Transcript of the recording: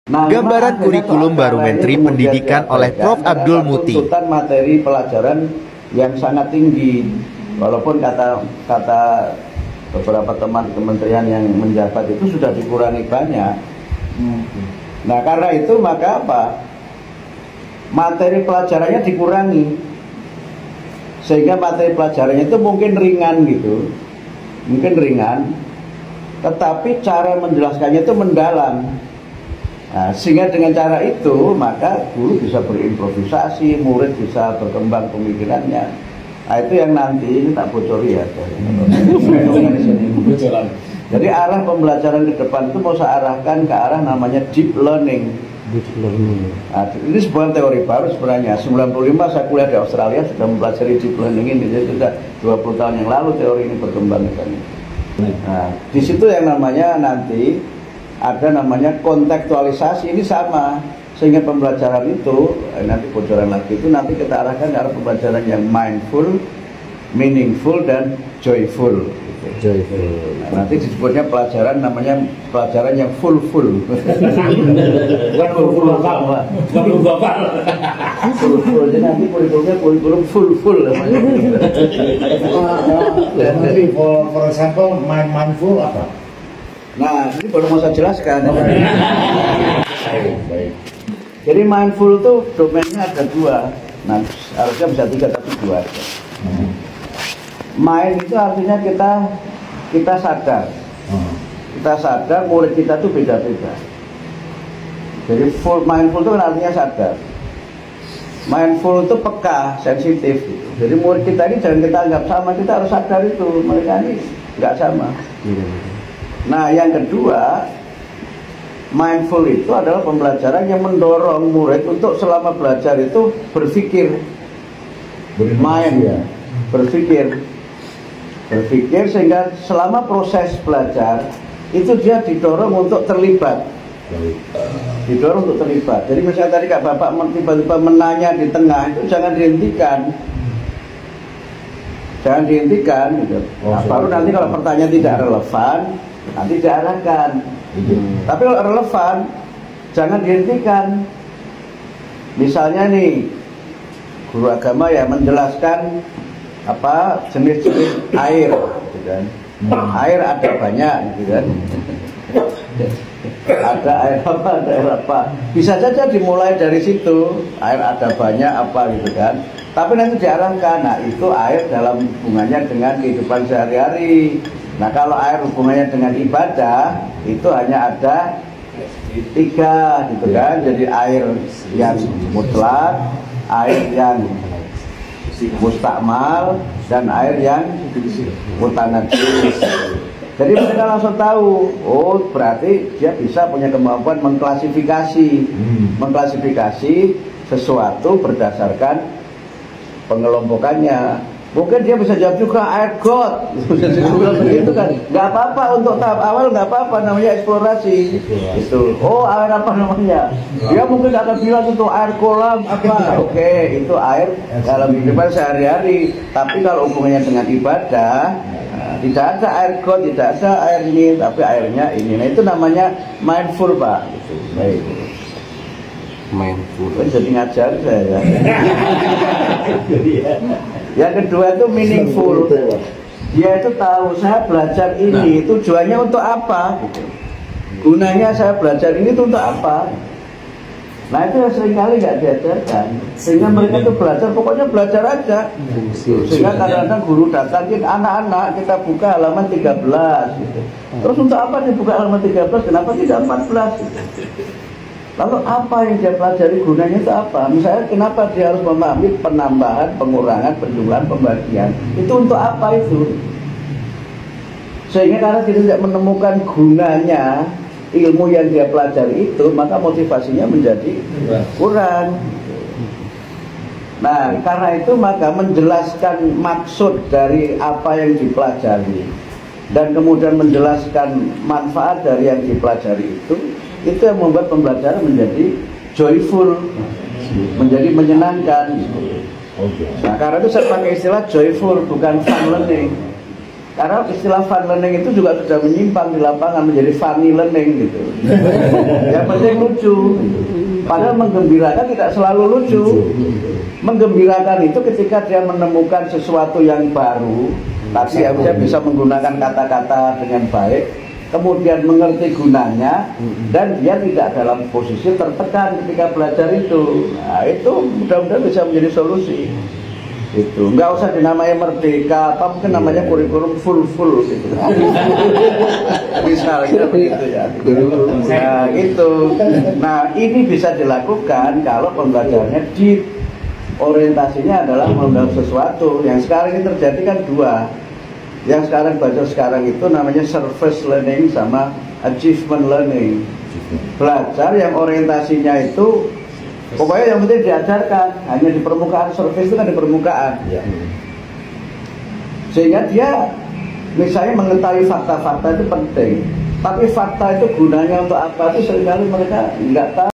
Gambaran kurikulum baru Menteri Pendidikan oleh Prof. Abdul Muti. Tuntutan materi pelajaran yang sangat tinggi, walaupun kata beberapa teman kementerian yang menjabat itu sudah dikurangi banyak. Nah karena itu maka apa? Materi pelajarannya dikurangi, sehingga materi pelajarannya itu mungkin ringan gitu, tetapi cara menjelaskannya itu mendalam. Nah, sehingga dengan cara itu maka guru bisa berimprovisasi, murid bisa berkembang pemikirannya. Nah itu yang nanti ini tak bocori ya. Jadi arah pembelajaran ke depan itu mau saya arahkan ke arah namanya deep learning. Nah, ini sebuah teori baru sebenarnya. 95 saya kuliah di Australia sudah mempelajari deep learning ini. Jadi sudah 20 tahun yang lalu teori ini berkembang. Nah, di situ yang namanya nanti ada namanya kontekstualisasi, ini sama, sehingga pembelajaran itu nanti bocoran lagi itu nanti kita arahkan ke arah pembelajaran yang mindful, meaningful dan joyful. Nah, nanti disebutnya pelajaran namanya pelajaran yang full. Bukan full apa? Jadi nanti kurikulumnya kurikulum full. Jadi for example mindful apa? Nah, ini baru mau saya jelaskan. Baik. Jadi mindful itu domainnya ada dua. Nah, harusnya bisa 3 tapi 2 aja. Mind itu artinya kita sadar. Kita sadar, murid kita tuh beda-beda. Jadi mindful itu kan artinya sadar. Mindful itu peka, sensitif gitu. Jadi murid kita ini jangan kita anggap sama, kita harus sadar itu mereka ini nggak sama. Nah yang kedua, mindful itu adalah pembelajaran yang mendorong murid untuk selama belajar itu berpikir. Berpikir sehingga selama proses belajar itu dia didorong untuk terlibat. Jadi misalnya tadi Kak Bapak tiba-tiba menanya di tengah itu jangan dihentikan. Gitu. Nah, baru nanti kalau pertanyaan tidak relevan nanti diarahkan. Tapi kalau relevan jangan dihentikan. Misalnya nih guru agama ya menjelaskan apa jenis-jenis air gitu kan. Air ada banyak gitu kan. Ada air apa. Bisa saja dimulai dari situ. Air ada banyak apa gitu kan. Tapi nanti diarahkan, nah itu air dalam hubungannya dengan kehidupan sehari-hari. Nah kalau air hubungannya dengan ibadah itu hanya ada 3 gitu kan. Jadi air yang mutlak, air yang mustakmal, dan air yang mutanajis. Jadi mereka langsung tahu, oh berarti dia bisa punya kemampuan mengklasifikasi sesuatu berdasarkan pengelompokannya. Mungkin dia bisa jawab juga air got, begitu kan? Nggak apa-apa untuk tahap awal, nggak apa-apa, namanya eksplorasi. Itu, oh air apa namanya? Dia mungkin akan bilang itu air kolam apa? Oke, itu air dalam kehidupan sehari-hari. Tapi kalau hubungannya dengan ibadah, tidak ada air got, tidak ada air ini, tapi airnya ini. Nah itu namanya mindful, Pak. Gitu. Baik. Mindful. Jadi ngajar saya. Yang kedua itu meaningful. Dia itu tahu saya belajar ini tujuannya untuk apa? Gitu. Gunanya saya belajar ini itu untuk apa? Nah itu seringkali nggak diajarkan. Sehingga mereka itu belajar, pokoknya belajar aja. Sehingga kadang-kadang guru datang, anak-anak kita buka halaman 13 gitu. Terus untuk apa dibuka halaman 13? Kenapa tidak 14? Gitu. Lalu apa yang dia pelajari, gunanya itu apa? Misalnya kenapa dia harus memahami penambahan, pengurangan, penjumlahan, pembagian? Itu untuk apa itu? Sehingga karena dia tidak menemukan gunanya ilmu yang dia pelajari itu, maka motivasinya menjadi kurang. Nah, karena itu maka menjelaskan maksud dari apa yang dipelajari dan kemudian menjelaskan manfaat dari yang dipelajari itu yang membuat pembelajaran menjadi joyful, menjadi menyenangkan. Nah, karena itu saya pakai istilah joyful, bukan fun learning. Karena istilah fun learning itu juga sudah menyimpang di lapangan menjadi funny learning gitu. Yang penting lucu. Padahal menggembirakan tidak selalu lucu. Menggembirakan itu ketika dia menemukan sesuatu yang baru, tapi dia bisa menggunakan kata-kata dengan baik, kemudian mengerti gunanya, dan dia tidak dalam posisi tertekan ketika belajar itu. Nah, itu mudah-mudahan bisa menjadi solusi. Itu nggak usah dinamai merdeka, apa mungkin namanya kurikulum full gitu. Misalnya begitu ya. Nah itu, nah ini bisa dilakukan kalau pembelajarannya di orientasinya adalah mengenal sesuatu. Yang sekarang ini terjadi kan dua. Yang sekarang belajar sekarang itu namanya surface learning sama achievement learning. Belajar yang orientasinya itu pokoknya yang penting diajarkan hanya di permukaan, surface itu kan di permukaan. Sehingga dia misalnya mengetahui fakta-fakta itu penting, tapi fakta itu gunanya untuk apa itu seringkali mereka nggak tahu.